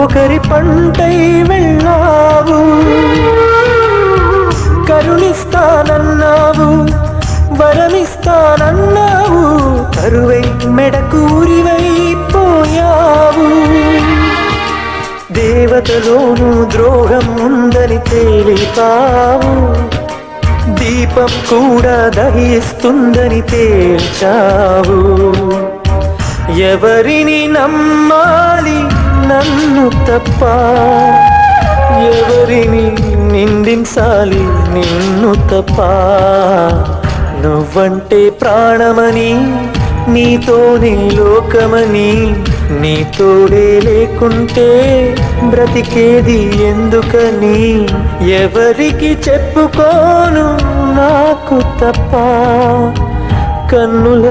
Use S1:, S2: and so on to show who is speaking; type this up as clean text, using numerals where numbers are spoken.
S1: ఒకరి పంటై వెళ్ళావు. కరుణిస్తానన్నావు, వరమిస్తానన్నావు, కరువై మెడకూరివైపోయావు. దేవతలోనూ ద్రోహం ఉందని తేలిపావు, దీపం కూడా దహిస్తుందని తేల్చావు. ఎవరిని నమ్మాలి నన్ను తప్ప, ఎవరిని నిందించాలి నిన్ను తప్ప. నువ్వంటే ప్రాణమని, నీతోనే లోకమని, నీ తోడే లేకుంటే బ్రతికేది ఎందుకని. ఎవరికి చెప్పుకోను నాకు తప్ప, కన్నుల